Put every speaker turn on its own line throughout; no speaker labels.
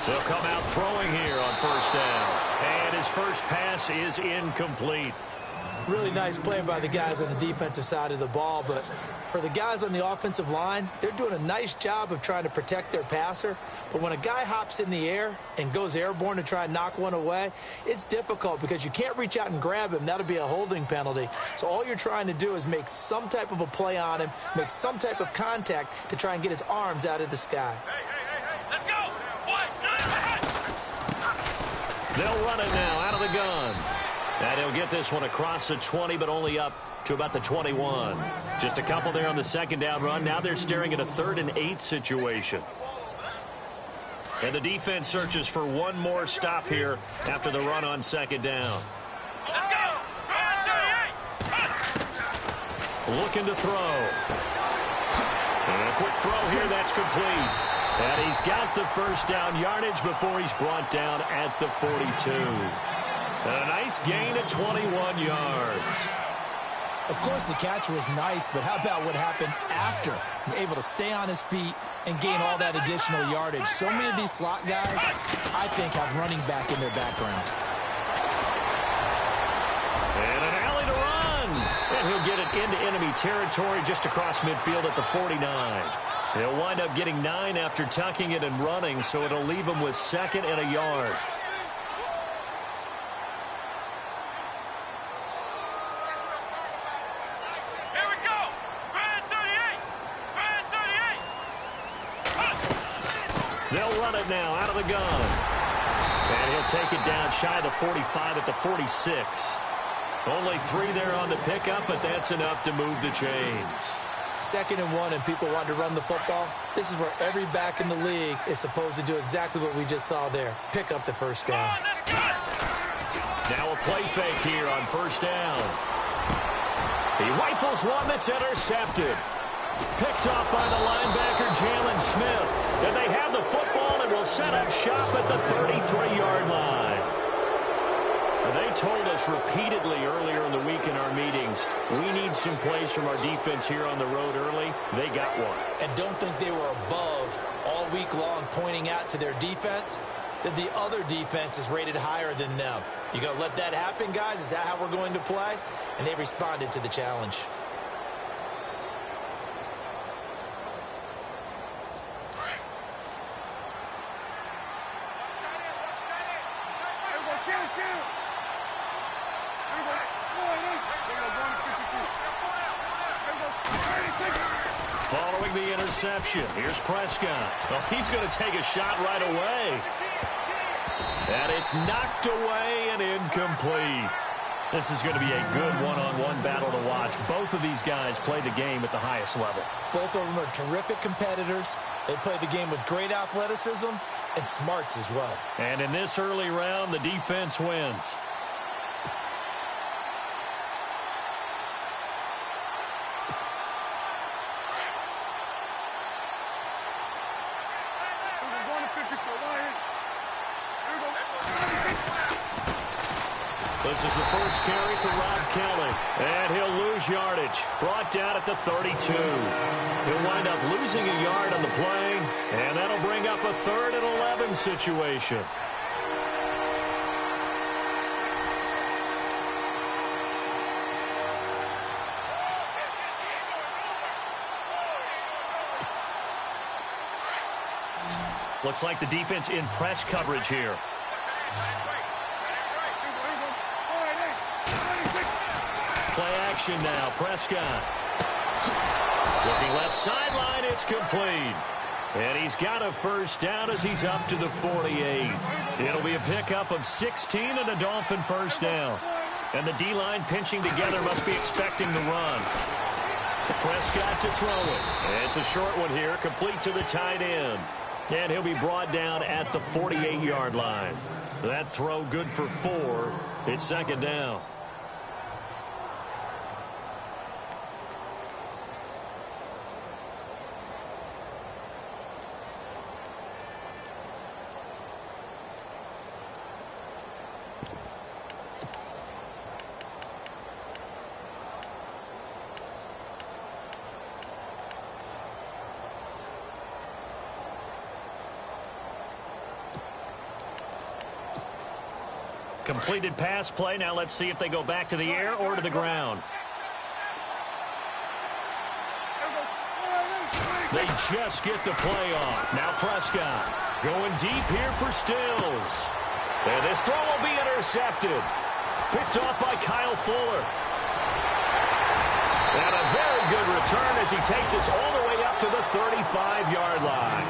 They'll come out throwing here on first down. And his first pass is incomplete.
Really nice play by the guys on the defensive side of the ball, but for the guys on the offensive line, they're doing a nice job of trying to protect their passer. But when a guy hops in the air and goes airborne to try and knock one away, it's difficult because you can't reach out and grab him. That'll be a holding penalty. So all you're trying to do is make some type of a play on him, make some type of contact to try and get his arms out of the sky.
Hey, let's go!
They'll run it now out of the gun. And he'll get this one across the 20, but only up to about the 21. Just a couple there on the second down run. Now they're staring at a 3rd and 8 situation. And the defense searches for one more stop here after the run on second down.
Let's go!
Looking to throw. And a quick throw here, that's complete. And he's got the first down yardage before he's brought down at the 42. A nice gain of 21 yards.
Of course, the catch was nice, but how about what happened after? Able to stay on his feet and gain all that additional yardage. So many of these slot guys, I think, have running back in their background.
And an alley to run. And he'll get it into enemy territory just across midfield at the 49. He'll wind up getting 9 after tucking it and running, so it'll leave him with 2nd and a yard. They'll run it now out of the gun. And he'll take it down shy of the 45 at the 46. Only 3 there on the pickup, but that's enough to move the chains.
2nd and 1 and people want to run the football. This is where every back in the league is supposed to do exactly what we just saw there. Pick up the first down.
Now a play fake here on first down. He rifles one that's intercepted. Picked off by the linebacker, Jalen Smith. And they have the football and will set up shop at the 33-yard line. They told us repeatedly earlier in the week in our meetings, we need some plays from our defense here on the road early. They got one.
And don't think they were above all week long pointing out to their defense that the other defense is rated higher than them. You going to let that happen, guys? Is that how we're going to play? And they responded to the challenge.
Following the interception, here's Prescott. Oh, he's going to take a shot right away. And it's knocked away and incomplete. This is going to be a good one-on-one battle to watch. Both of these guys play the game at the highest level.
Both of them are terrific competitors. They play the game with great athleticism and smarts as well.
And in this early round, the defense wins. This is the first carry for Rob Kelly. And he'll lose yardage. Brought down at the 32. He'll wind up losing a yard on the play. And that'll bring up a 3rd and 11 situation. Looks like the defense in press coverage here. Play action now, Prescott. Looking left sideline, it's complete. And he's got a first down as he's up to the 48. It'll be a pickup of 16 and a Dolphin first down. And the D-line pinching together must be expecting the run. Prescott to throw it. It's a short one here, complete to the tight end. And he'll be brought down at the 48-yard line. That throw good for 4. It's second down. completed pass play. Now let's see if they go back to the air or to the ground. They just get the play off. Now Prescott going deep here for Stills. And this throw will be intercepted. Picked off by Kyle Fuller. And a very good return as he takes us all the way up to the 35-yard line.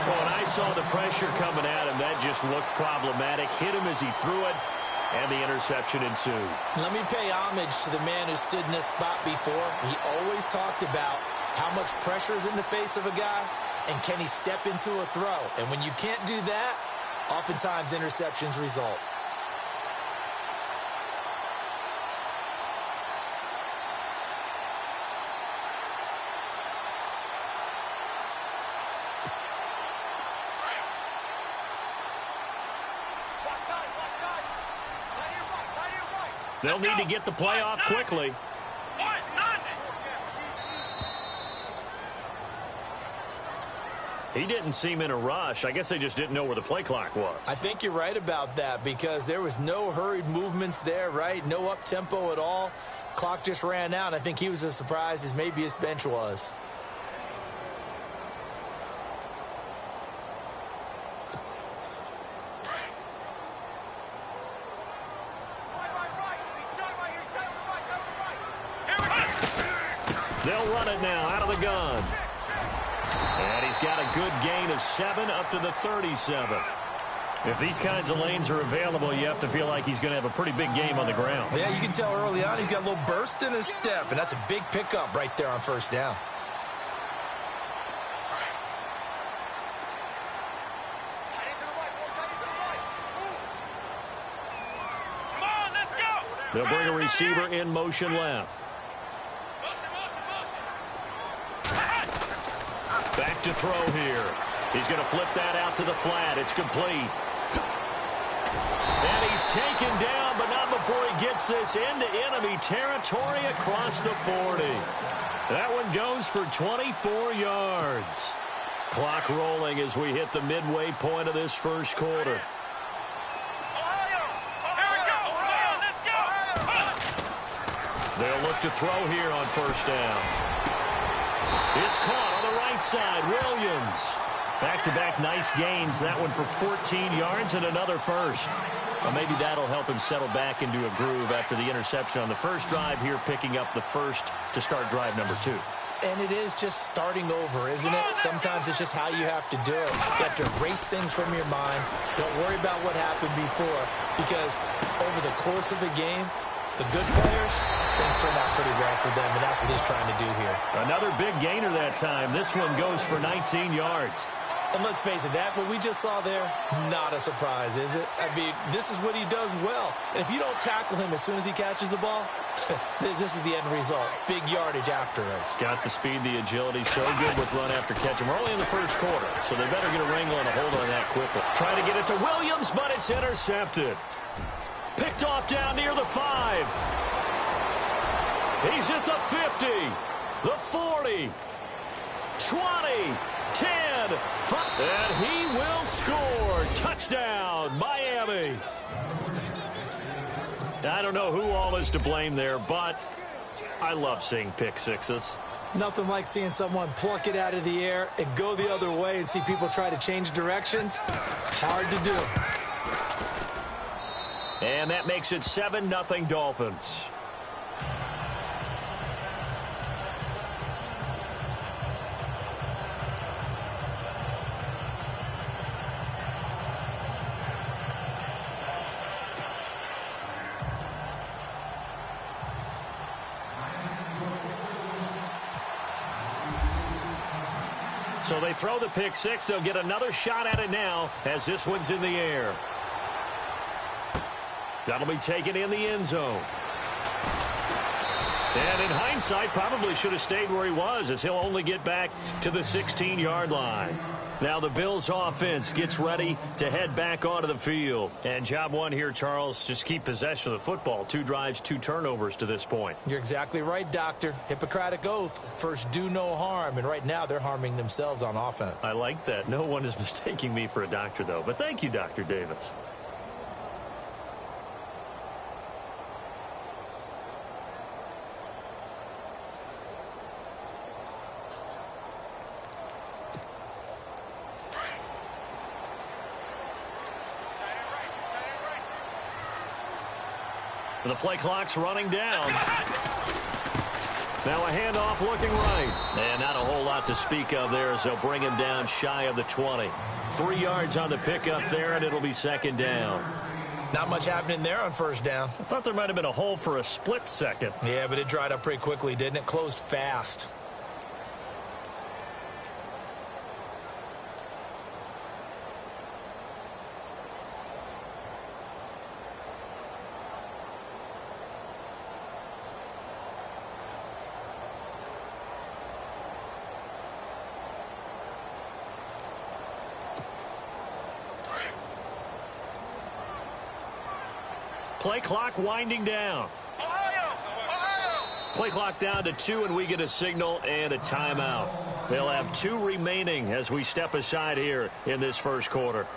Well, when I saw the pressure coming at him, that just looked problematic. Hit him as he threw it, and the interception ensued. Let me pay homage to the man who stood in this spot before. He always talked about how much pressure is in the face of a guy, and can he step into a throw? And when you can't do that, oftentimes interceptions result. They'll need to get the play off quickly. He didn't seem in a rush. I guess they just didn't know where the play clock was. I think you're right about that because there was no hurried movements there, right? No up-tempo at all. Clock just ran out. I think he was as surprised as maybe his bench was. They'll run it now out of the gun. And he's got a good gain of 7 up to the 37. If these kinds of lanes are available, you have to feel like he's going to have a pretty big game on the ground. Yeah, you can tell early on he's got a little burst in his step, and that's a big pickup right there on first down. They'll bring a receiver in motion left. Back to throw here. He's going to flip that out to the flat. It's complete. And he's taken down, but not before he gets this into enemy territory across the 40. That one goes for 24 yards. Clock rolling as we hit the midway point of this first quarter. They'll look to throw here on first down. It's caught on the right side. Williams. Back-to-back nice gains. That one for 14 yards and another first. Well, maybe that'll help him settle back into a groove after the interception on the first drive here, picking up the first to start drive number 2. And it is just starting over, isn't it? Sometimes it's just how you have to do it. You have to erase things from your mind. Don't worry about what happened before, because over the course of a game, the good players, things turn out pretty well for them, and that's what he's trying to do here. Another big gainer that time. This one goes for 19 yards. And let's face it, that what we just saw there, not a surprise, is it? I mean, this is what he does well. And if you don't tackle him as soon as he catches the ball, this is the end result. Big yardage afterwards. Got the speed, the agility, so good with run after catch. And we're only in the first quarter, so they better get a wrangle and a hold on that quickly. Trying to get it to Williams, but it's intercepted. Picked off down near the 5. He's at the 50, the 40, 20, 10, 5, and he will score. Touchdown, Miami. I don't know who all is to blame there, but I love seeing pick sixes. Nothing like seeing someone pluck it out of the air and go the other way and see people try to change directions. Hard to do. And that makes it 7-0 Dolphins. So they throw the pick six. They'll get another shot at it now as this one's in the air. That'll be taken in the end zone. And in hindsight, probably should have stayed where he was, as he'll only get back to the 16-yard line. Now the Bills offense gets ready to head back onto the field. And job one here, Charles, just keep possession of the football. 2 drives, 2 turnovers to this point. You're exactly right, Doctor. Hippocratic oath. First, do no harm. And right now, they're harming themselves on offense. I like that. No one is mistaking me for a doctor, though. But thank you, Dr. Davis. The play clock's running down. Now a handoff looking right. And not a whole lot to speak of there as they'll bring him down shy of the 20. 3 yards on the pickup there, and it'll be second down.
Not much happening there on first down.
I thought there might have been a hole for a split second.
Yeah, but it dried up pretty quickly, didn't it? Closed fast.
Play clock winding down. Play clock down to 2, and we get a signal and a timeout. They'll have 2 remaining as we step aside here in this first quarter.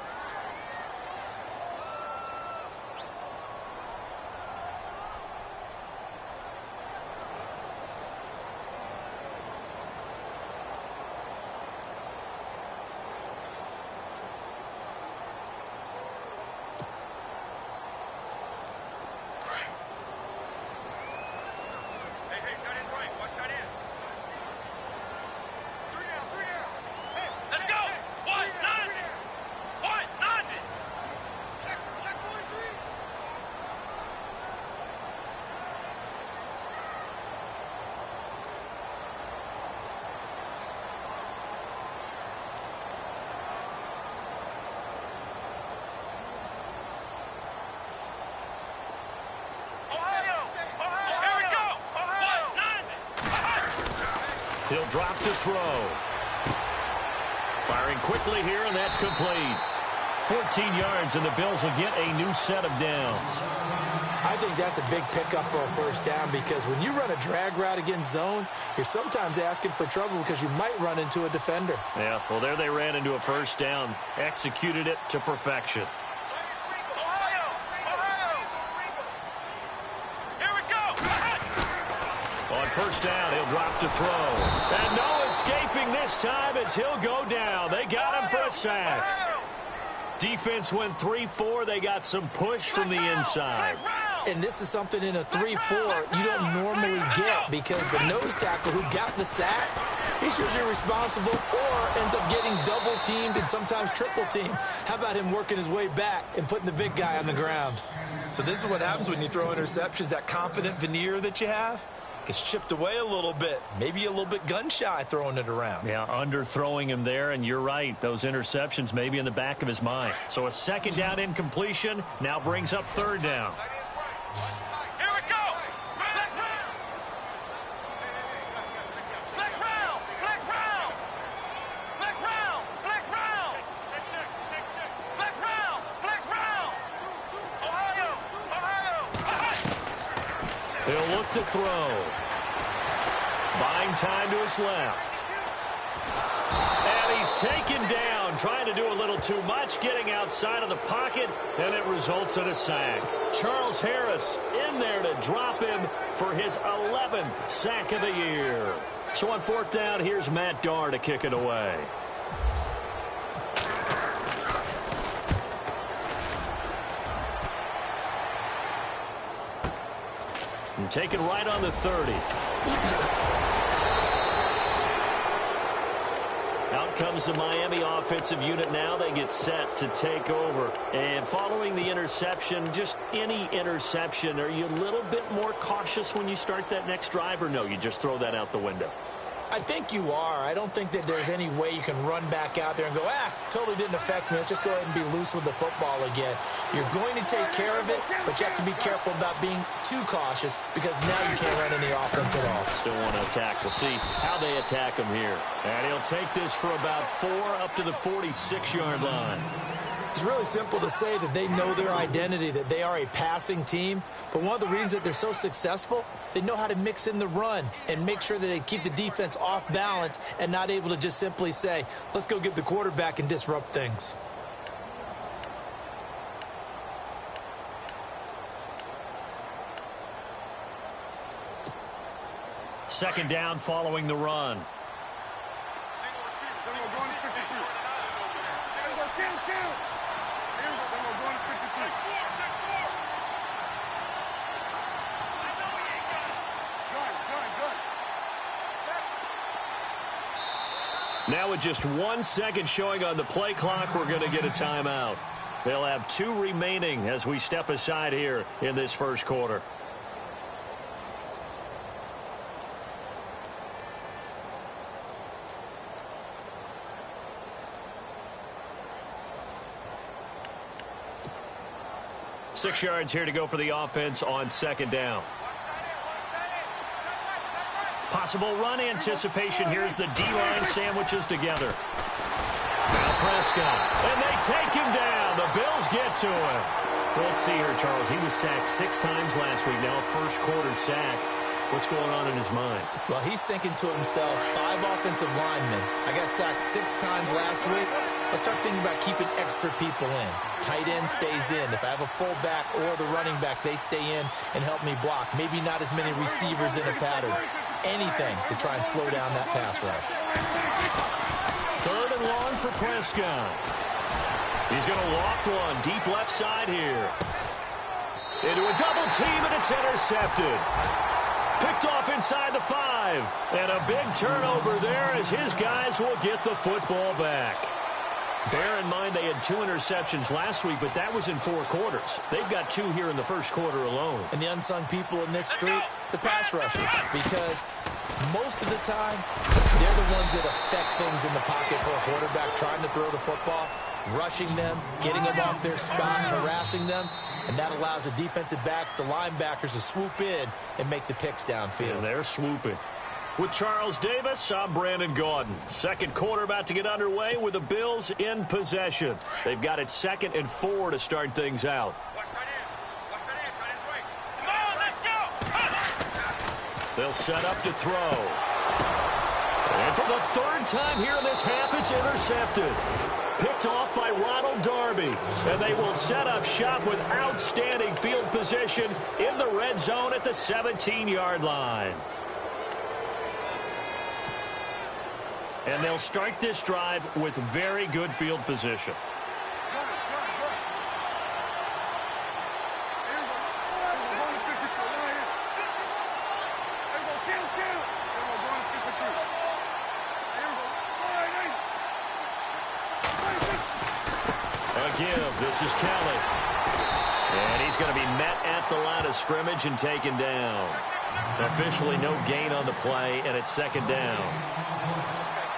He'll drop to throw. Firing quickly here, and that's complete. 14 yards, and the Bills will get a new set of downs.
I think that's a big pickup for a first down because when you run a drag route against zone, you're sometimes asking for trouble because you might run into a defender.
Yeah, well, there they ran into a first down. Executed it to perfection. On first down, he'll drop to throw. And no escaping this time as he'll go down. They got him for a sack. Defense went 3-4. They got some push from the inside.
And this is something in a 3-4 you don't normally get because the nose tackle who got the sack, he's usually responsible or ends up getting double-teamed and sometimes triple-teamed. How about him working his way back and putting the big guy on the ground? So this is what happens when you throw interceptions, that confident veneer that you have. Gets chipped away a little bit, maybe a little bit gun-shy throwing it around.
Yeah, underthrowing him there, and you're right. Those interceptions may be in the back of his mind. So a second down incompletion now brings up third down.
Here we go! Flex round! Flex round! Flex round! Flex round! Flex round! Flex round! Flex round! Ohio! Ohio!
He'll look to throw. Buying time to his left. And he's taken down, trying to do a little too much, getting outside of the pocket, and it results in a sack. Charles Harris in there to drop him for his 11th sack of the year. So on fourth down, here's Matt Darr to kick it away. And taken right on the 30. Out comes the Miami offensive unit now. They get set to take over. And following the interception, just any interception, are you a little bit more cautious when you start that next drive, or no, you just throw that out the window?
I think you are. I don't think that there's any way you can run back out there and go, totally didn't affect me. Let's just go ahead and be loose with the football again. You're going to take care of it, but you have to be careful about being too cautious because now you can't run any offense at all.
Still want to attack. We'll see how they attack him here. And he'll take this for about 4 up to the 46-yard line.
It's really simple to say that they know their identity, that they are a passing team. But one of the reasons that they're so successful, they know how to mix in the run and make sure that they keep the defense off balance and not able to just simply say, let's go get the quarterback and disrupt things.
Second down following the run. Now with just 1 second showing on the play clock, we're going to get a timeout. They'll have 2 remaining as we step aside here in this first quarter. Six yards here to go for the offense on second down. Possible run anticipation here as the D-line sandwiches together. Now Prescott, and they take him down. The Bills get to him. Let's see here, Charles. He was sacked 6 times last week. Now a first quarter sack. What's going on in his mind?
Well, he's thinking to himself, 5 offensive linemen. I got sacked 6 times last week. Let's start thinking about keeping extra people in. Tight end stays in. If I have a fullback or the running back, they stay in and help me block. Maybe not as many receivers in a pattern. Anything to try and slow down that pass rush.
3rd and long for Prescott. He's going to loft one deep left side here. Into a double team, and it's intercepted. Picked off inside the 5. And a big turnover there as his guys will get the football back. Bear in mind they had 2 interceptions last week, but that was in 4 quarters. They've got 2 here in the first quarter alone.
And the unsung people in this street, the pass rushers, because most of the time, they're the ones that affect things in the pocket for a quarterback trying to throw the football, rushing them, getting them off their spot, harassing them, and that allows the defensive backs, the linebackers, to swoop in and make the picks downfield.
And they're swooping. With Charles Davis, I'm Brandon Gaudin. Second quarter about to get underway with the Bills in possession. They've got it 2nd and 4 to start things out. They'll set up to throw. And for the 3rd time here in this half, it's intercepted. Picked off by Ronald Darby. And they will set up shop with outstanding field position in the red zone at the 17-yard line. And they'll start this drive with very good field position. A give. This is Kelly. And he's going to be met at the line of scrimmage and taken down. Officially no gain on the play, and it's 2nd down.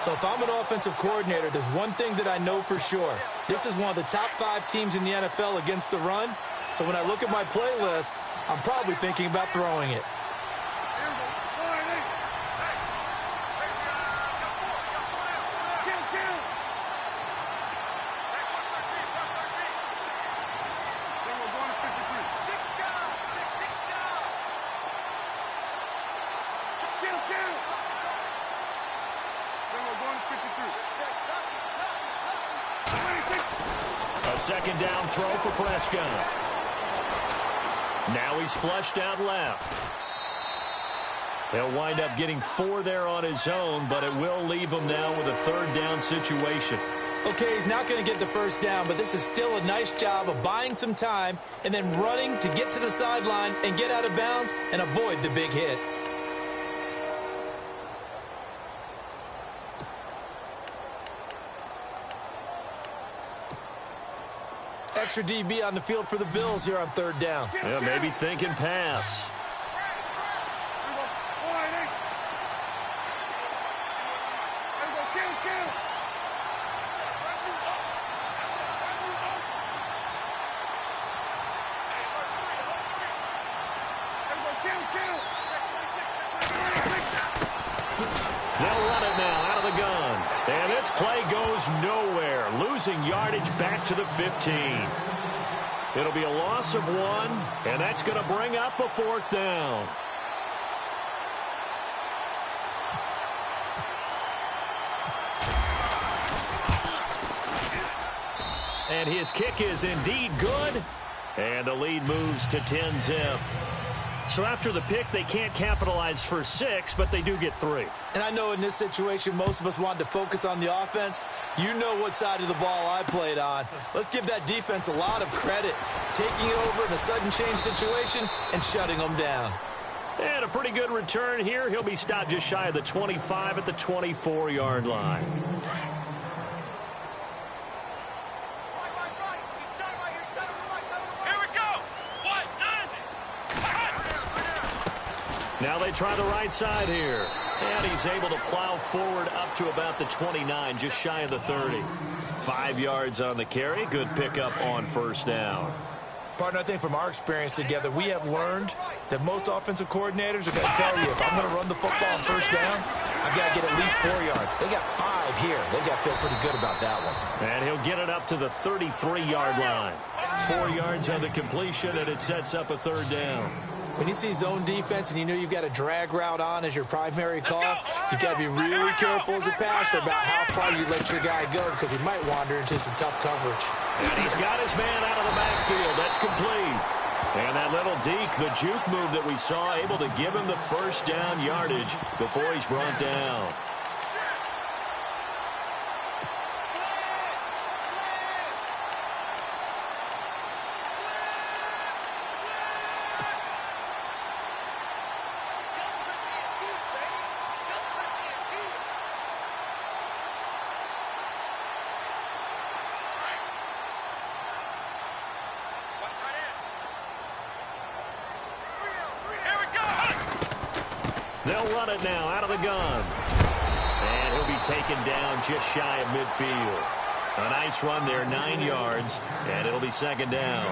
So if I'm an offensive coordinator, there's one thing that I know for sure. This is one of the top 5 teams in the NFL against the run. So when I look at my playlist, I'm probably thinking about throwing it.
A 2nd down throw for Prescott. Now he's flushed out left. He'll wind up getting 4 there on his own, but it will leave him now with a 3rd down situation.
Okay, he's not going to get the 1st down, but this is still a nice job of buying some time and then running to get to the sideline and get out of bounds and avoid the big hit. Extra DB on the field for the Bills here on 3rd down.
Yeah, maybe thinking pass. They'll run it now out of the gun. And this play goes nowhere. Losing yardage back to the 15. It'll be a loss of 1, and that's going to bring up a 4th down. And his kick is indeed good. And the lead moves to 10-zip. So after the pick, they can't capitalize for 6, but they do get 3.
And I know in this situation, most of us want to focus on the offense. You know what side of the ball I played on. Let's give that defense a lot of credit. Taking it over in a sudden change situation and shutting them down.
And a pretty good return here. He'll be stopped just shy of the 25 at the 24-yard line.
Here we go.
Now they try the right side here. And he's able to plow forward up to about the 29, just shy of the 30. 5 yards on the carry. Good pickup on first down.
Partner, I think from our experience together, we have learned that most offensive coordinators are going to tell you, if I'm going to run the football on first down, I've got to get at least 4 yards. They got 5 here. They've got to feel pretty good about that one.
And he'll get it up to the 33-yard line. 4 yards on the completion, and it sets up a third down.
When you see zone defense and you know you've got a drag route on as your primary call, you've got to be really careful as a passer about how far you let your guy go because he might wander into some tough coverage.
And he's got his man out of the backfield. That's complete. And that little deke, the juke move that we saw, able to give him the first down yardage before he's brought down. They'll run it now out of the gun. And he'll be taken down just shy of midfield. A nice run there, 9 yards, and it'll be second down.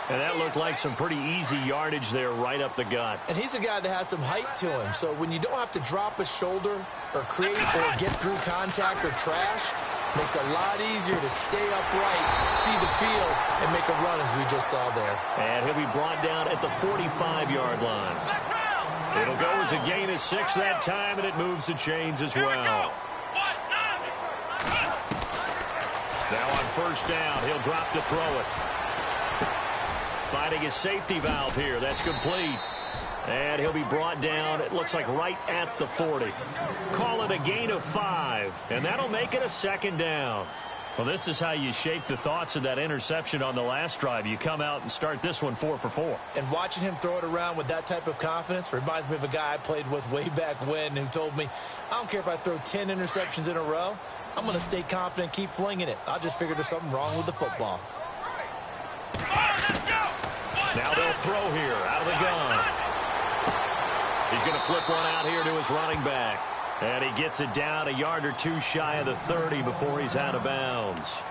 And that looked like some pretty easy yardage there right up the gut.
And he's a guy that has some height to him, so when you don't have to drop a shoulder or create or get through contact or trash, makes it a lot easier to stay upright, see the field, and make a run as we just saw there.
And he'll be brought down at the 45-yard line. It'll go as a gain of 6 that time, and it moves the chains as well. Now on first down, he'll drop to throw it. Finding his safety valve here. That's complete. And he'll be brought down, it looks like right at the 40. Call it a gain of 5, and that'll make it a second down. Well, this is how you shape the thoughts of that interception on the last drive. You come out and start this one 4 for 4.
And watching him throw it around with that type of confidence reminds me of a guy I played with way back when who told me, I don't care if I throw 10 interceptions in a row. I'm going to stay confident, keep flinging it. I just figured there's something wrong with the football.
Now they'll throw here out of the gun. He's going to flip one out here to his running back. And he gets it down a yard or 2 shy of the 30 before he's out of bounds.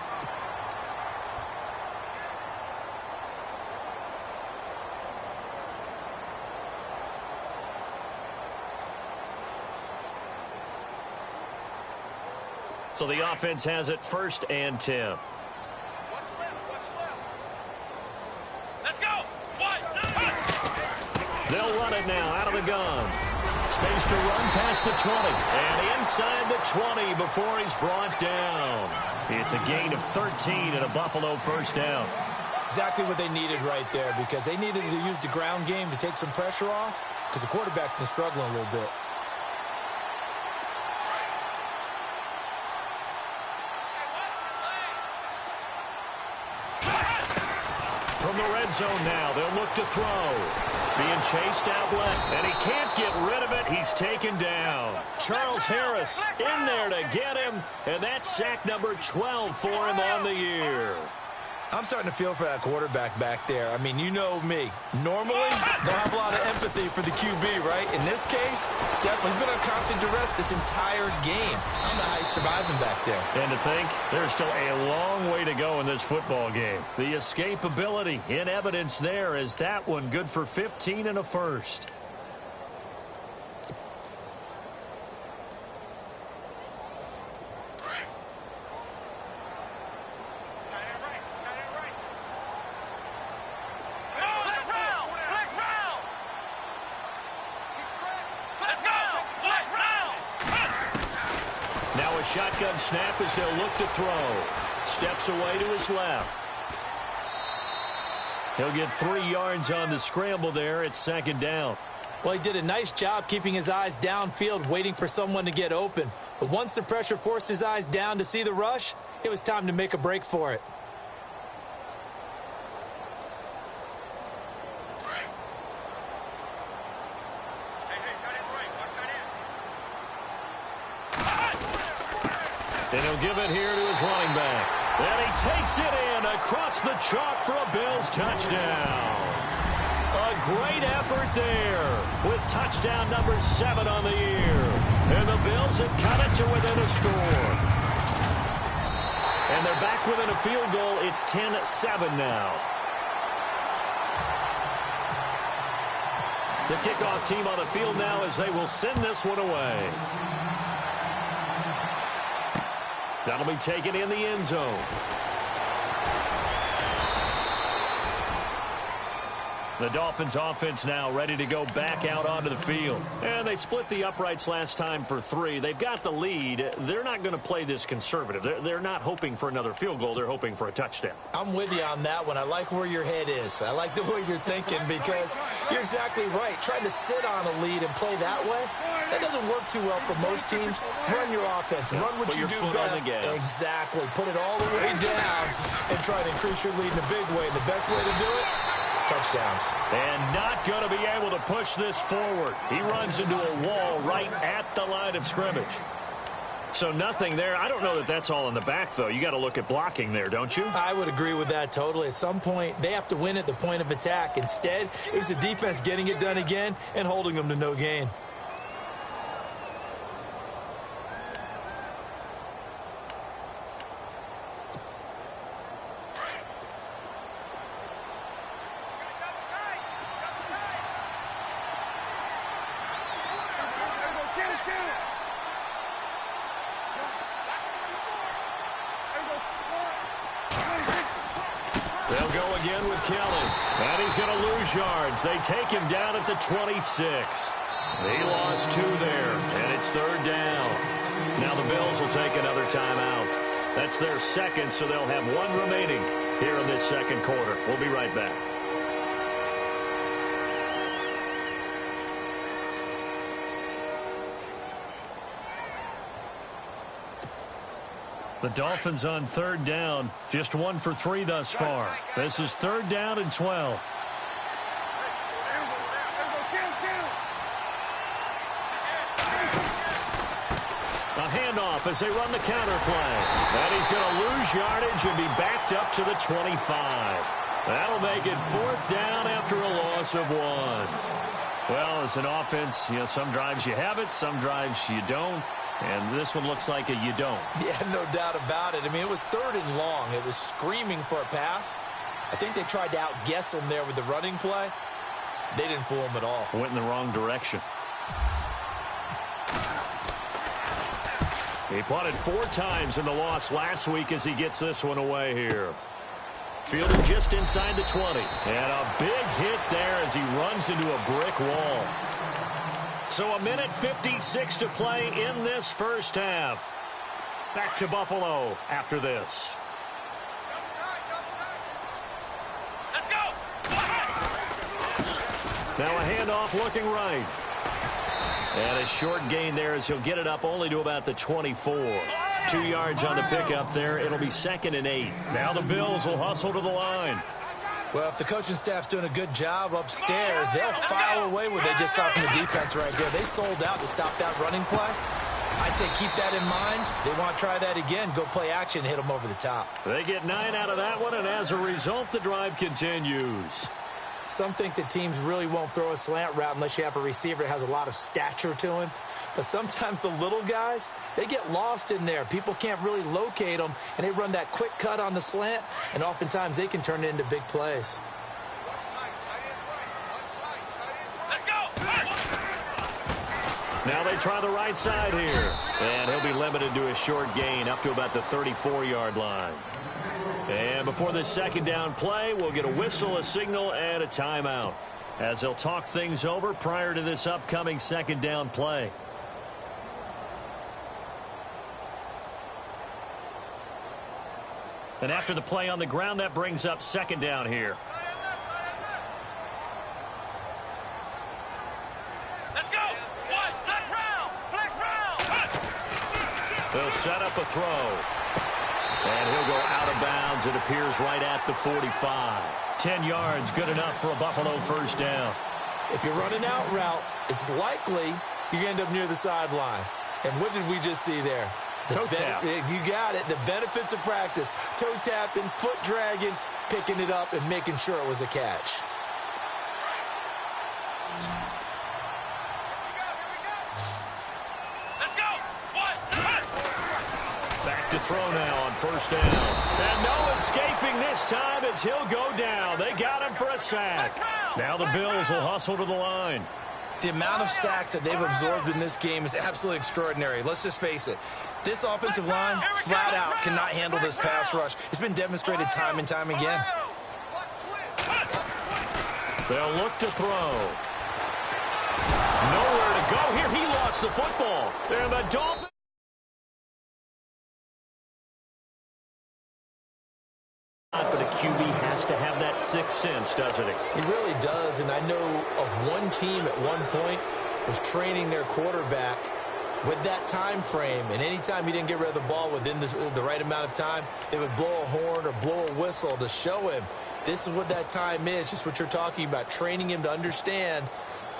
So the offense has it 1st and 10.
What's left? Let's go.
They'll run it now out of the gun. Space to run past the 20. And inside the 20 before he's brought down. It's a gain of 13 and a Buffalo first down.
Exactly what they needed right there, because they needed to use the ground game to take some pressure off, because the quarterback's been struggling a little bit.
From the red zone now, they'll look to throw. Being chased out left, and he can't get rid of it. He's taken down. Charles Harris in there to get him, and that's sack number 12 for him on the year.
I'm starting to feel for that quarterback back there. I mean, you know me. Normally, don't have a lot of empathy for the QB, right? In this case, definitely he's been on constant duress this entire game. I don't know how he's surviving back there.
And to think, there's still a long way to go in this football game. The escapability in evidence there is that one good for 15 and a first. Shotgun snap as they'll look to throw. Steps away to his left. He'll get 3 yards on the scramble there at second down.
Well, he did a nice job keeping his eyes downfield, waiting for someone to get open. But once the pressure forced his eyes down to see the rush, it was time to make a break for it.
And he'll give it here to his running back. And he takes it in across the chalk for a Bills touchdown. A great effort there with touchdown number 7 on the year. And the Bills have cut it to within a score. And they're back within a field goal. It's 10-7 now. The kickoff team on the field now as they will send this one away. That'll be taken in the end zone. The Dolphins offense now ready to go back out onto the field. And they split the uprights last time for 3. They've got the lead. They're not going to play this conservative. They're not hoping for another field goal. They're hoping for a touchdown.
I'm with you on that one. I like where your head is. I like the way you're thinking because you're exactly right. Trying to sit on a lead and play that way, that doesn't work too well for most teams. Run your offense. Run what you do best. Exactly. Put it all the way down and try to increase your lead in a big way. And the best way to do it, touchdowns.
And not going to be able to push this forward. He runs into a wall right at the line of scrimmage. So nothing there. I don't know that that's all in the back, though. You got to look at blocking there, don't you?
I would agree with that totally. At some point, they have to win at the point of attack. Instead, it was the defense getting it done again and holding them to no gain.
They'll go again with Kelly. And he's going to lose yards. They take him down at the 26. He lost 2 there, and it's 3rd down. Now the Bills will take another timeout. That's their second, so they'll have 1 remaining here in this second quarter. We'll be right back. The Dolphins on 3rd down, just 1 for 3 thus far. This is 3rd down and 12. A handoff as they run the counter play. And he's going to lose yardage and be backed up to the 25. That'll make it 4th down after a loss of 1. Well, as an offense, some drives you have it, some drives you don't. And this one looks like you don't.
Yeah, no doubt about it. I mean, it was 3rd and long. It was screaming for a pass. I think they tried to outguess him there with the running play. They didn't fool him at all.
Went in the wrong direction. He punted 4 times in the loss last week as he gets this one away here. Fielded just inside the 20. And a big hit there as he runs into a brick wall. So 1:56 to play in this first half. Back to Buffalo after this.
Let's go!
Now a handoff looking right. And a short gain there as he'll get it up only to about the 24. 2 yards on the pickup there. It'll be 2nd and 8. Now the Bills will hustle to the line.
Well, if the coaching staff's doing a good job upstairs, they'll file away what they just saw from the defense right there. They sold out to stop that running play. I'd say keep that in mind. They want to try that again. Go play action and hit them over the top.
They get 9 out of that one, and as a result, the drive continues.
Some think that teams really won't throw a slant route unless you have a receiver that has a lot of stature to him. But sometimes the little guys, they get lost in there. People can't really locate them, and they run that quick cut on the slant, and oftentimes they can turn it into big plays.
Let's go!
Now they try the right side here. And he'll be limited to a short gain up to about the 34-yard line. And before this 2nd down play, we'll get a whistle, a signal, and a timeout as they'll talk things over prior to this upcoming 2nd down play. And after the play on the ground, that brings up 2nd down here.
Let's go! Flex round!
They'll set up a throw. And he'll go out of bounds. It appears right at the 45. 10 yards, good enough for a Buffalo 1st down.
If you run an out route, it's likely you're going to end up near the sideline. And what did we just see there?
Toe tap.
You got it. The benefits of practice. Toe tapping, foot dragging, picking it up, and making sure it was a catch.
Let's go.
Back to throw now on first down. And no escaping this time as he'll go down. They got him for a sack. Now the Bills will hustle to the line.
The amount of sacks that they've absorbed in this game is absolutely extraordinary. Let's just face it. This offensive line, flat out, cannot handle this pass rush. It's been demonstrated time and time again.
They'll look to throw. Nowhere to go here. He lost the football. And the Dolphins. But a QB has to have that sixth sense, doesn't it?
He really does, and I know of one team at one point was training their quarterback with that time frame, and anytime he didn't get rid of the ball within the right amount of time, they would blow a horn or blow a whistle to show him this is what that time is, just what you're talking about, training him to understand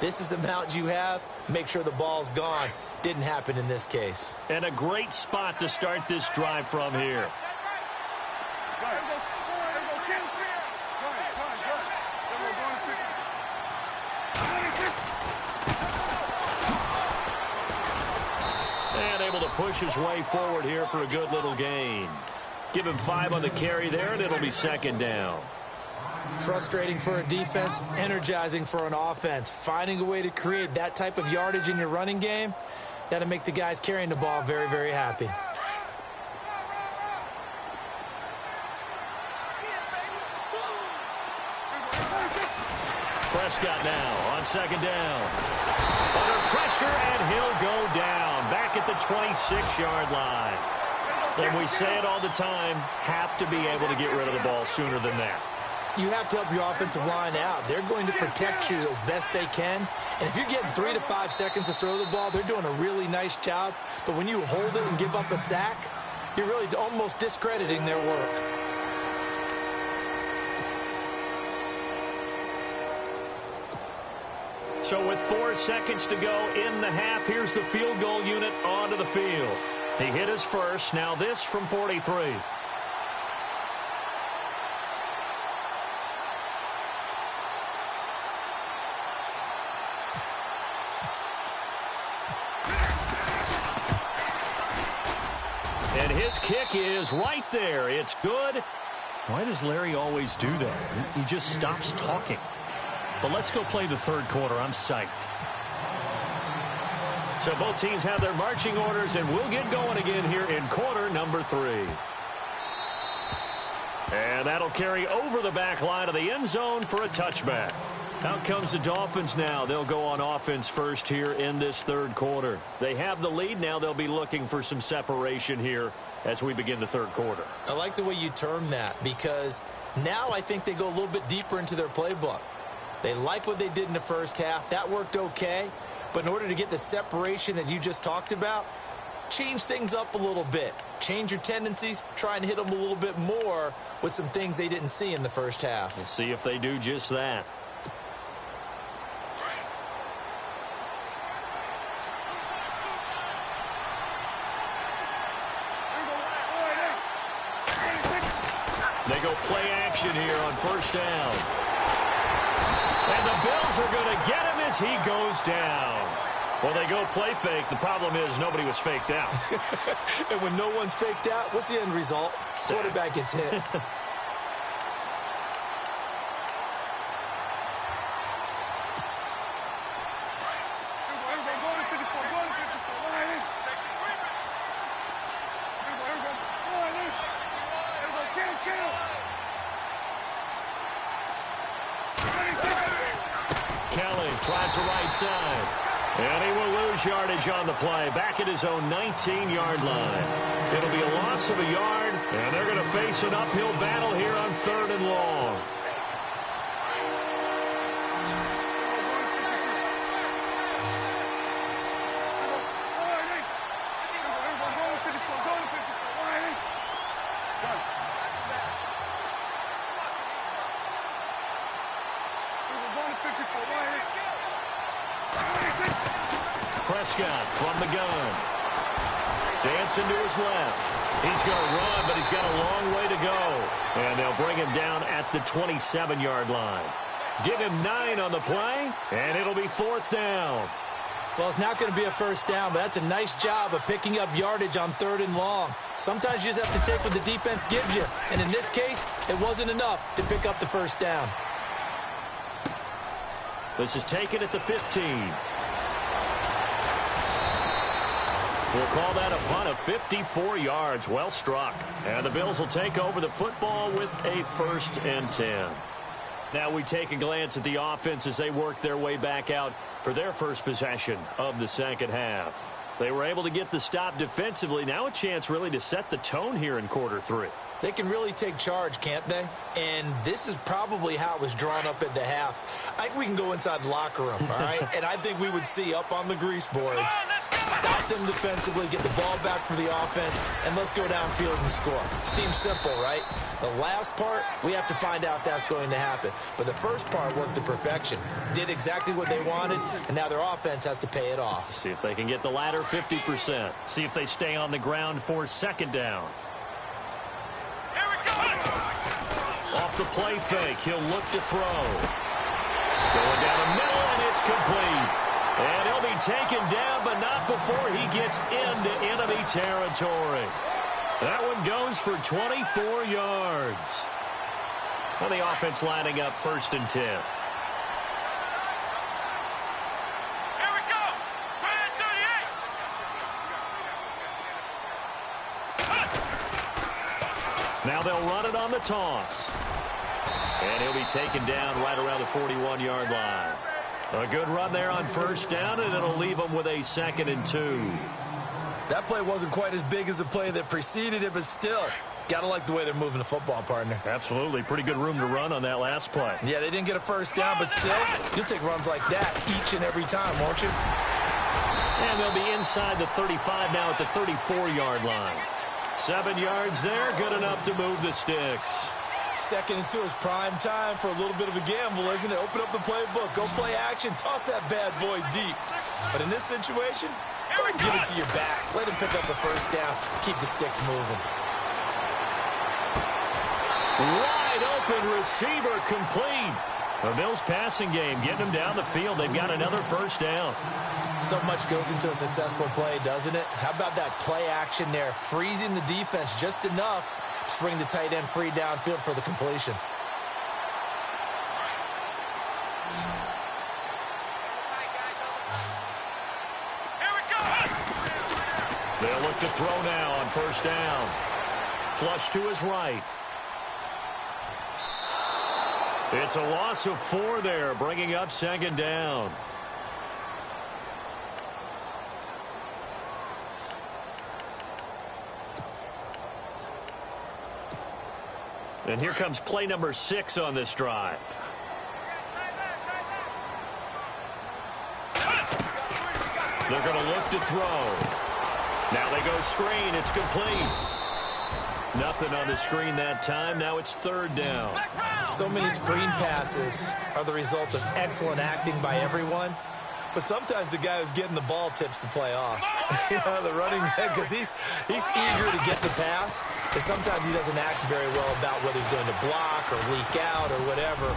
this is the amount you have, make sure the ball's gone. Didn't happen in this case.
And a great spot to start this drive from here. And able to push his way forward here for a good little gain. Give him 5 on the carry there, and it'll be second down.
Frustrating for a defense, energizing for an offense. Finding a way to create that type of yardage in your running game, that'll make the guys carrying the ball very, very happy.
Prescott now on second down. Under pressure, and he'll go down. Back at the 26-yard line. And we say it all the time, have to be able to get rid of the ball sooner than that.
You have to help your offensive line out. They're going to protect you as best they can. And if you're getting 3 to 5 seconds to throw the ball, they're doing a really nice job. But when you hold it and give up a sack, you're really almost discrediting their work.
So with 4 seconds to go in the half, here's the field goal unit onto the field. He hit his first. Now this from 43. And his kick is right there. It's good. Why does Larry always do that? He just stops talking. But let's go play the third quarter. I'm psyched. So both teams have their marching orders, and we'll get going again here in quarter number 3. And that'll carry over the back line of the end zone for a touchback. Out comes the Dolphins now. They'll go on offense first here in this third quarter. They have the lead. Now they'll be looking for some separation here as we begin the third quarter.
I like the way you term that, because now I think they go a little bit deeper into their playbook. They like what they did in the first half. That worked okay. But in order to get the separation that you just talked about, change things up a little bit. Change your tendencies. Try and hit them a little bit more with some things they didn't see in the first half.
We'll see if they do just that. They go play action here on first down. And the Bills are going to get him as he goes down. Well, they go play fake. The problem is nobody was faked out.
And when no one's faked out, what's the end result?
Sack.
Quarterback gets hit.
Kelly tries the right side. And he will lose yardage on the play. Back at his own 19-yard line. It'll be a loss of a yard, and they're going to face an uphill battle here on 3rd and long. Prescott from the gun. Dancing to his left. He's going to run, but he's got a long way to go. And they'll bring him down at the 27-yard line. Give him 9 on the play, and it'll be 4th down.
Well, it's not going to be a first down, but that's a nice job of picking up yardage on 3rd and long. Sometimes you just have to take what the defense gives you, and in this case, it wasn't enough to pick up the first down.
This is taken at the 15. We'll call that a punt of 54 yards. Well struck. And the Bills will take over the football with a 1st and 10. Now we take a glance at the offense as they work their way back out for their first possession of the second half. They were able to get the stop defensively. Now a chance really to set the tone here in quarter 3.
They can really take charge, can't they? And this is probably how it was drawn up at the half. I think we can go inside the locker room, all right? And I think we would see up on the grease boards, stop them defensively, get the ball back for the offense, and let's go downfield and score. Seems simple, right? The last part, we have to find out if that's going to happen. But the first part worked to perfection. Did exactly what they wanted, and now their offense has to pay it off.
See if they can get the latter 50%. See if they stay on the ground for 2nd down. Off the play fake, he'll look to throw. Going down the middle, and it's complete. And he'll be taken down, but not before he gets into enemy territory. That one goes for 24 yards. And the offense lining up 1st and 10.
Here we go. 38.
Now they'll run it on the toss. And he'll be taken down right around the 41-yard line. A good run there on 1st down, and it'll leave them with a 2nd and 2.
That play wasn't quite as big as the play that preceded it, but still, got to like the way they're moving the football, partner.
Absolutely. Pretty good room to run on that last play.
Yeah, they didn't get a first down, but still, you'll take runs like that each and every time, won't you?
And they'll be inside the 35 now at the 34-yard line. 7 yards there, good enough to move the sticks.
2nd and 2 is prime time for a little bit of a gamble, isn't it? Open up the playbook, go play action, toss that bad boy deep. But in this situation, go ahead and give it to your back. Let him pick up the first down, keep the sticks moving.
Wide open receiver complete. The Bills passing game, getting them down the field. They've got another first down.
So much goes into a successful play, doesn't it? How about that play action there, freezing the defense just enough to bring the tight end free downfield for the completion.
They'll look to throw now on 1st down. Flush to his right. It's a loss of 4 there, bringing up 2nd down. And here comes play number 6 on this drive. They're going to look to throw. Now they go screen. It's complete. Nothing on the screen that time. Now it's 3rd down.
So many screen passes are the result of excellent acting by everyone. But sometimes the guy who's getting the ball tips the play off. The running back, because he's eager to get the pass. But sometimes he doesn't act very well about whether he's going to block or leak out or whatever.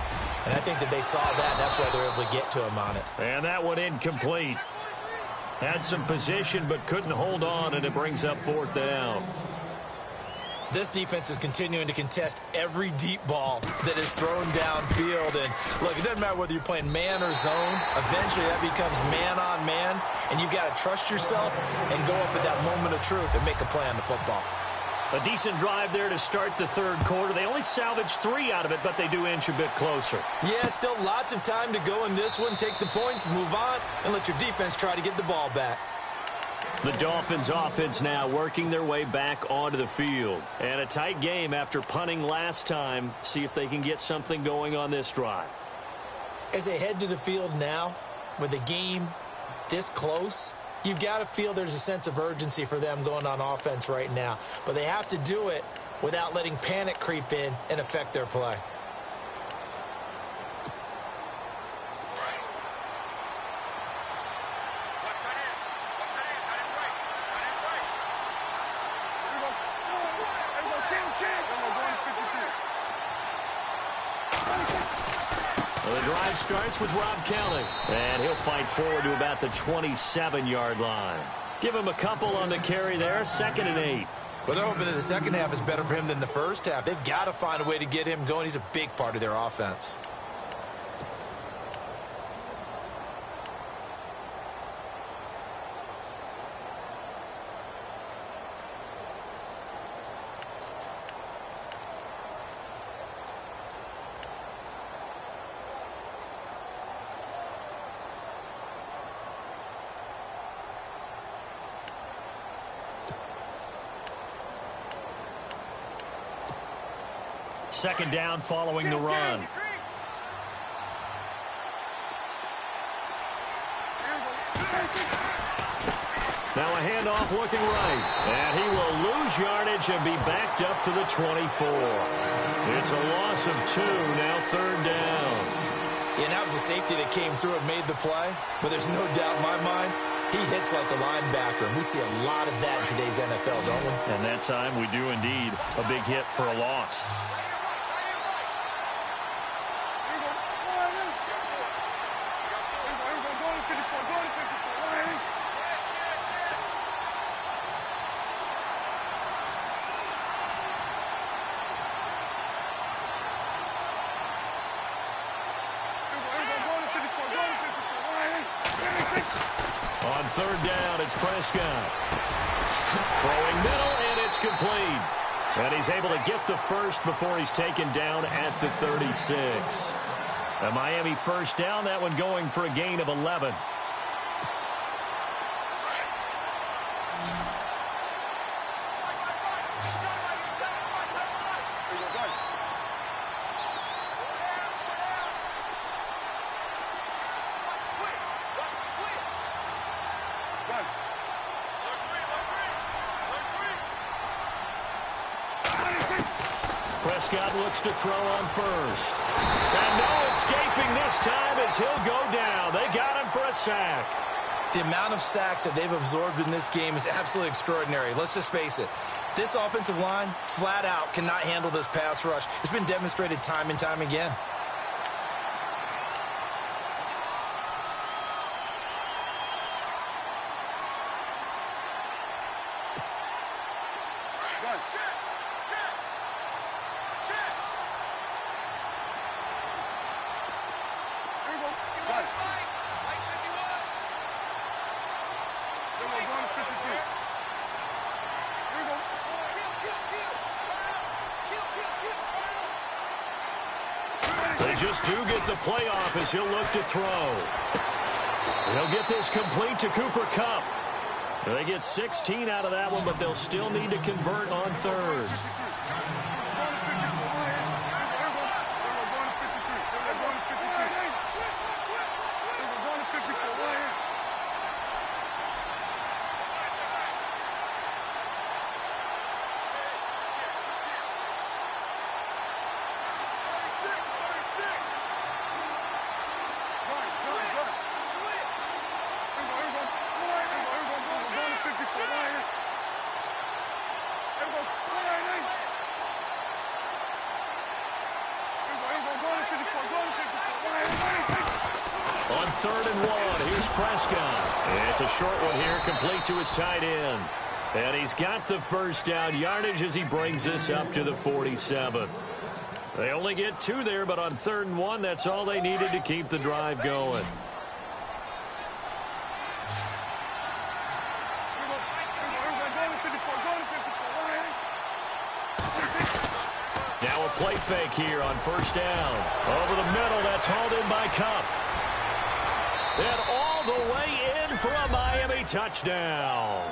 And I think that they saw that. That's why they were able to get to him on it.
And that one incomplete. Had some position but couldn't hold on, and it brings up 4th down.
This defense is continuing to contest every deep ball that is thrown downfield. And, look, it doesn't matter whether you're playing man or zone. Eventually, that becomes man on man. And you've got to trust yourself and go up at that moment of truth and make a play on the football.
A decent drive there to start the 3rd quarter. They only salvaged 3 out of it, but they do inch a bit closer.
Yeah, still lots of time to go in this one. Take the points, move on, and let your defense try to get the ball back.
The Dolphins offense now working their way back onto the field. And a tight game after punting last time. See if they can get something going on this drive.
As they head to the field now, with the game this close, you've got to feel there's a sense of urgency for them going on offense right now. But they have to do it without letting panic creep in and affect their play.
Well, the drive starts with Rob Kelly, and he'll fight forward to about the 27-yard line. Give him a couple on the carry there, 2nd and 8.
Well, they're hoping that the second half is better for him than the first half. They've got to find a way to get him going. He's a big part of their offense.
Second down following the run. Now a handoff looking right. And he will lose yardage and be backed up to the 24. It's a loss of 2, now 3rd down.
And that was a safety that came through and made the play. But there's no doubt in my mind, he hits like a linebacker. And we see a lot of that in today's NFL, don't we?
And that time we do indeed. A big hit for a loss. On 3rd down, it's Prescott. Throwing middle, and it's complete. And he's able to get the first before he's taken down at the 36. A Miami first down, that one going for a gain of 11. Prescott looks to throw on first. And no escaping this time as he'll go down. They got him for a sack.
The amount of sacks that they've absorbed in this game is absolutely extraordinary. Let's just face it. This offensive line, flat out, cannot handle this pass rush. It's been demonstrated time and time again.
They just do get the playoff as he'll look to throw. He'll get this complete to Cooper Kupp. They get 16 out of that one, but they'll still need to convert on 3rd. On 3rd and 1, here's Prescott. It's a short one here, complete to his tight end. And he's got the first down yardage as he brings this up to the 47. They only get 2 there, but on 3rd and 1, that's all they needed to keep the drive going. Now a play fake here on 1st down. Over the middle, that's hauled in by Kupp. And all the way in for a Miami touchdown.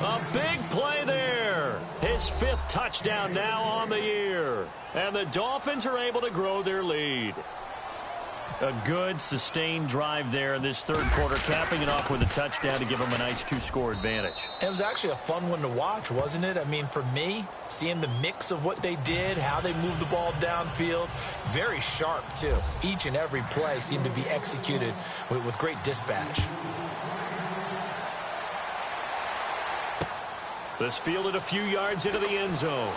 A big play there. His 5th touchdown now on the year. And the Dolphins are able to grow their lead. A good, sustained drive there in this 3rd quarter, capping it off with a touchdown to give them a nice 2-score advantage.
It was actually a fun one to watch, wasn't it? I mean, for me, seeing the mix of what they did, how they moved the ball downfield, very sharp, too. Each and every play seemed to be executed with great dispatch.
This fielded a few yards into the end zone.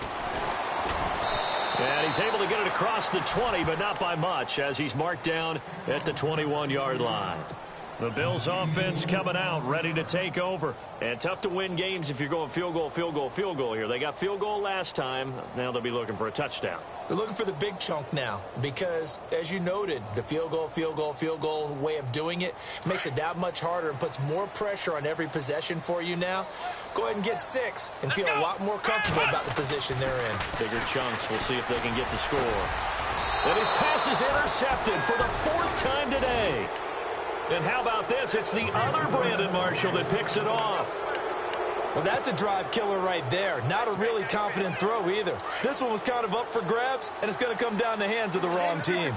And he's able to get it across the 20, but not by much, as he's marked down at the 21-yard line. The Bills offense coming out, ready to take over. And tough to win games if you're going field goal, field goal, field goal here. They got field goal last time. Now they'll be looking for a touchdown.
They're looking for the big chunk now because, as you noted, the field goal way of doing it makes it that much harder and puts more pressure on every possession for you now. Go ahead and get 6 and feel a lot more comfortable about the position they're in.
Bigger chunks. We'll see if they can get the score. And his pass is intercepted for the 4th time today. And how about this? It's the other Brandon Marshall that picks it off.
Well, that's a drive killer right there. Not a really confident throw either. This one was kind of up for grabs, and it's going to come down the hands of the wrong team.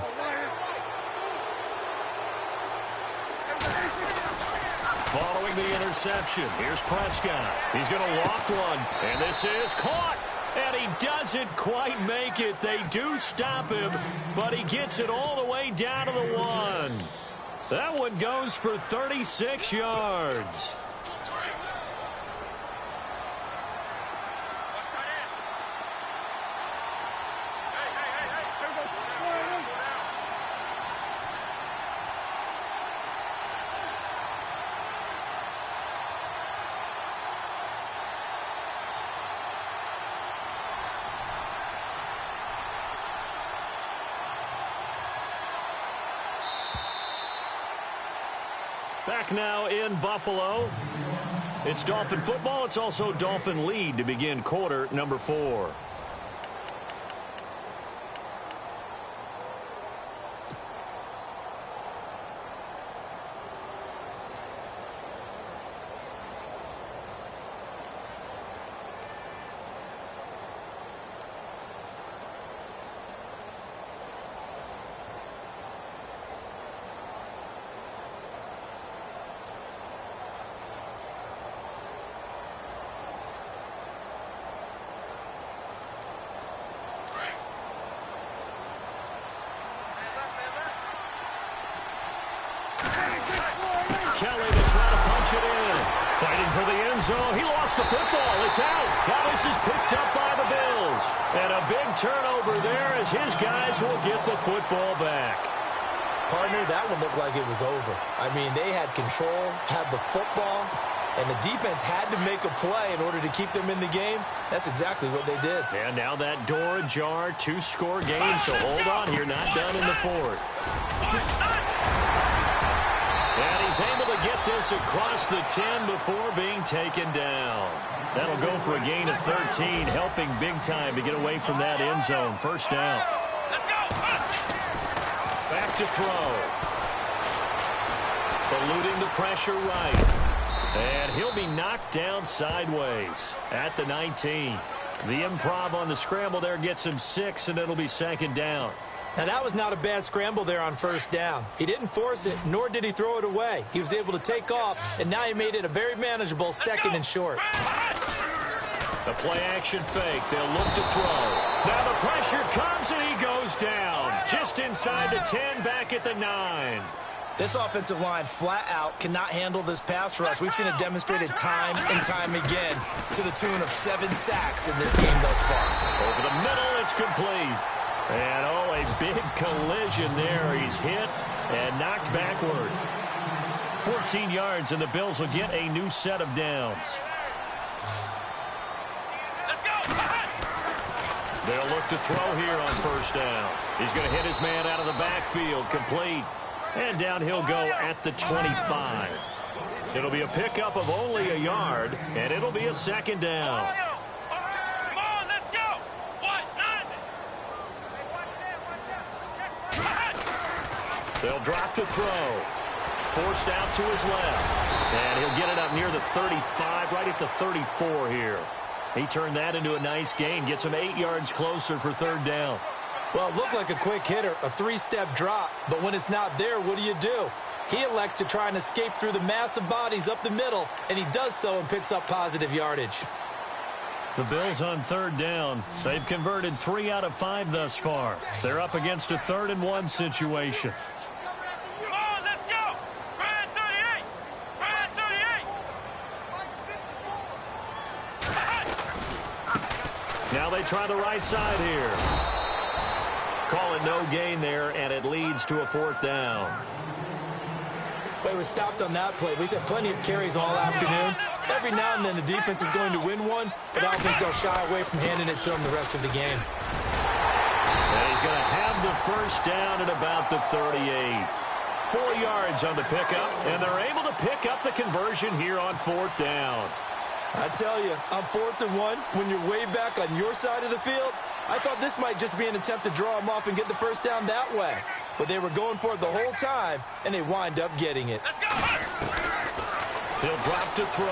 Following the interception, here's Prescott. He's going to loft one, and this is caught. And he doesn't quite make it. They do stop him, but he gets it all the way down to the 1. That one goes for 36 yards. Back now in Buffalo. It's Dolphin football. It's also Dolphin lead to begin quarter number 4. Kelly to try to punch it in. Fighting for the end zone. He lost the football. It's out. Now this is picked up by the Bills. And a big turnover there as his guys will get the football back.
Partner, that one looked like it was over. I mean, they had control, had the football, and the defense had to make a play in order to keep them in the game. That's exactly what they did.
And now that door ajar, 2-score game, so hold on here, not done in the 4th. And he's able to get this across the 10 before being taken down. That'll go for a gain of 13, helping big time to get away from that end zone. First down. Back to throw. Eluding the pressure right. And he'll be knocked down sideways at the 19. The improv on the scramble there gets him 6, and it'll be 2nd down.
Now, that was not a bad scramble there on 1st down. He didn't force it, nor did he throw it away. He was able to take off, and now he made it a very manageable 2nd and short.
The play-action fake. They'll look to throw. Now the pressure comes, and he goes down. Just inside the 10, back at the 9.
This offensive line flat out cannot handle this pass rush. We've seen it demonstrated time and time again to the tune of 7 sacks in this game thus far.
Over the middle, it's complete. And, oh, a big collision there. He's hit and knocked backward. 14 yards, and the Bills will get a new set of downs. They'll look to throw here on 1st down. He's going to hit his man out of the backfield, complete. And down he'll go at the 25. It'll be a pickup of only a yard, and it'll be a 2nd down. They'll drop to throw. Forced out to his left. And he'll get it up near the 35, right at the 34 here. He turned that into a nice gain. Gets him 8 yards closer for 3rd down.
Well, it looked like a quick hitter, a 3-step drop. But when it's not there, what do? He elects to try and escape through the massive bodies up the middle, and he does so and picks up positive yardage.
The Bills on 3rd down. They've converted 3 out of 5 thus far. They're up against a 3rd and 1 situation. Now they try the right side here. a no gain there, and it leads to a 4th down.
But he was stopped on that play. He's had plenty of carries all afternoon. Every now and then the defense is going to win one, but I don't think they'll shy away from handing it to him the rest of the game.
And he's going to have the 1st down at about the 38. 4 yards on the pickup, and they're able to pick up the conversion here on 4th down.
I tell you, on 4th and 1, when you're way back on your side of the field, I thought this might just be an attempt to draw him off and get the 1st down that way. But they were going for it the whole time, and they wind up getting it.
He'll drop to throw.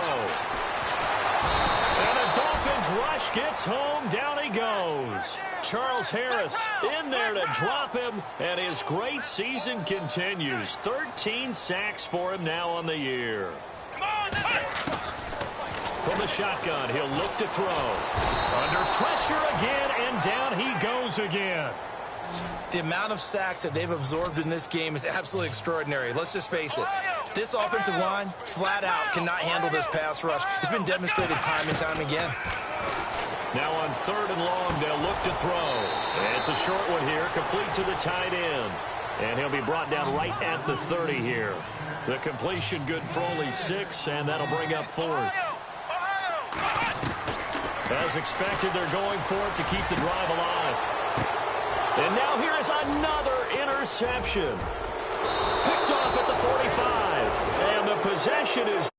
And the Dolphins rush gets home. Down he goes. Charles Harris in there to drop him, and his great season continues. 13 sacks for him now on the year. From the shotgun, he'll look to throw. Under pressure again, and down he goes again.
The amount of sacks that they've absorbed in this game is absolutely extraordinary. Let's just face it. This offensive line, flat out, cannot handle this pass rush. It's been demonstrated time and time again.
Now on 3rd and long, they'll look to throw. And it's a short one here, complete to the tight end. And he'll be brought down right at the 30 here. The completion good for only 6, and that'll bring up 4th. As expected, they're going for it to keep the drive alive. And now here is another interception. Picked off at the 45. And the possession is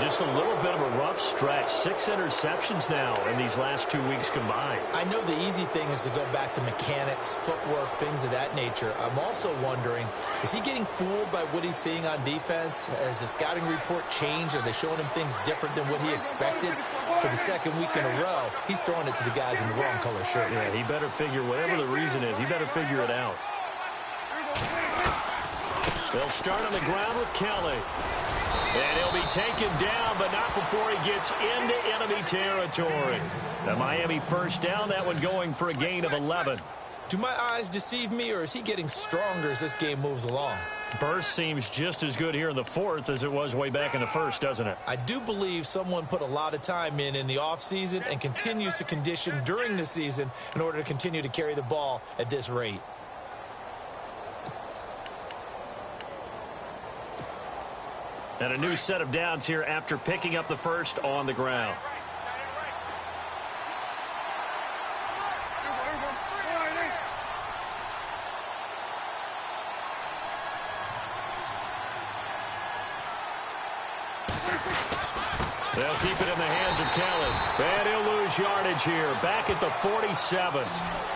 just a little bit of a rough stretch. 6 interceptions now in these last 2 weeks combined.
I know the easy thing is to go back to mechanics, footwork, things of that nature. I'm also wondering, is he getting fooled by what he's seeing on defense? Has the scouting report changed? Are they showing him things different than what he expected? For the 2nd week in a row, he's throwing it to the guys in the wrong color shirts.
Yeah, he better figure, whatever the reason is, he better figure it out. They'll start on the ground with Kelly. And he'll be taken down, but not before he gets into enemy territory. The Miami 1st down, that one going for a gain of 11.
Do my eyes deceive me, or is he getting stronger as this game moves along?
Burst seems just as good here in the 4th as it was way back in the 1st, doesn't it?
I do believe someone put a lot of time in the offseason and continues to condition during the season in order to continue to carry the ball at this rate.
And a new set of downs here after picking up the 1st on the ground. They'll keep it in the hands of Kelly. And he'll lose yardage here. Back at the 47.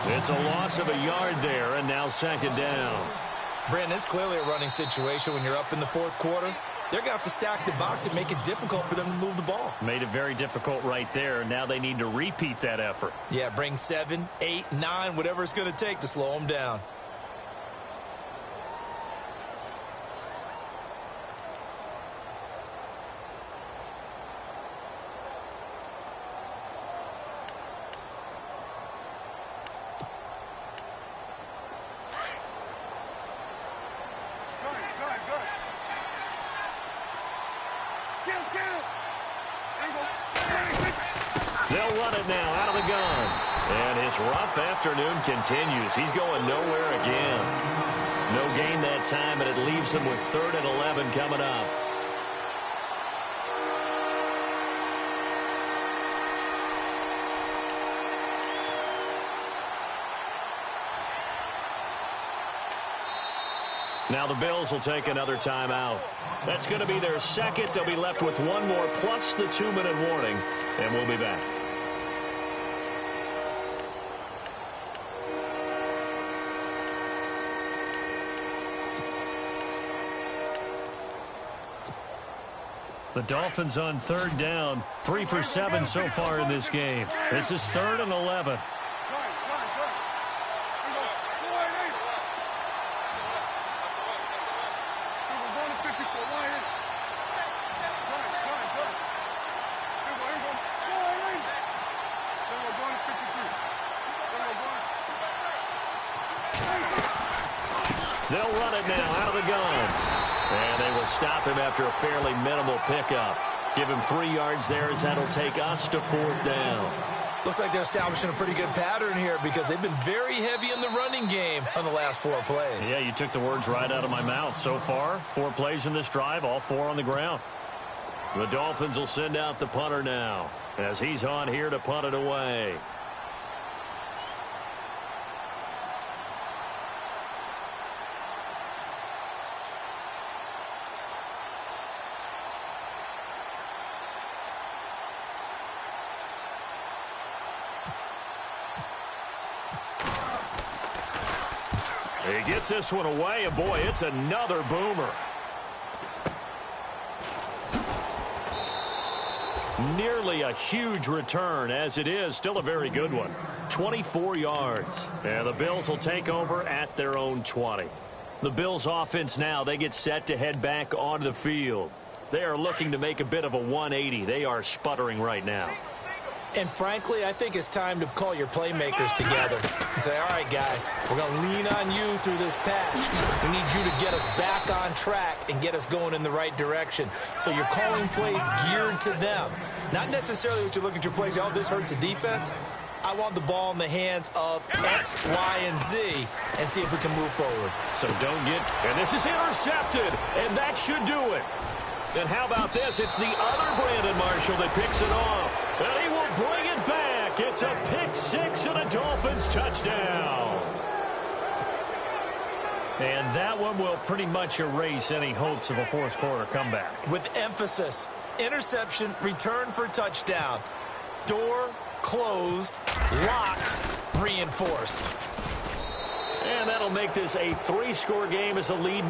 It's a loss of a yard there, and now 2nd down.
Brandon, it's clearly a running situation when you're up in the 4th quarter. They're going to have to stack the box and make it difficult for them to move the ball.
Made it very difficult right there. Now they need to repeat that effort.
Yeah, bring 7, 8, 9, whatever it's going to take to slow them down.
They'll run it now out of the gun. And his rough afternoon continues. He's going nowhere again. No gain that time, and it leaves him with 3rd and 11 coming up. Now the Bills will take another timeout. That's going to be their 2nd. They'll be left with 1 more plus the 2-minute warning, and we'll be back. The Dolphins on 3rd down, 3 for 7 so far in this game. This is 3rd and 11. They'll run it now out of the gun. And they will stop him after a fairly minimal pickup. Give him 3 yards there as that'll take us to 4th down.
Looks like they're establishing a pretty good pattern here because they've been very heavy in the running game on the last 4 plays.
Yeah, you took the words right out of my mouth. So far, 4 plays in this drive, all 4 on the ground. The Dolphins will send out the punter now as he's on here to punt it away. He gets this one away, and boy, it's another boomer. Nearly a huge return, as it is still a very good one. 24 yards. And the Bills will take over at their own 20. The Bills offense now, they get set to head back onto the field. They are looking to make a bit of a 180. They are sputtering right now.
And frankly, I think it's time to call your playmakers together and say, all right, guys, we're going to lean on you through this patch. We need you to get us back on track and get us going in the right direction. So you're calling plays geared to them. Not necessarily what you look at your plays, oh, this hurts the defense. I want the ball in the hands of X, Y, and Z and see if we can move forward.
So don't get, and this is intercepted, and that should do it. And how about this? It's the other Brandon Marshall that picks it off. And he will bring it back. It's a pick 6 and a Dolphins touchdown. And that one will pretty much erase any hopes of a fourth quarter comeback.
With emphasis, interception, return for touchdown. Door closed, locked, reinforced.
And that'll make this a 3-score game as a lead.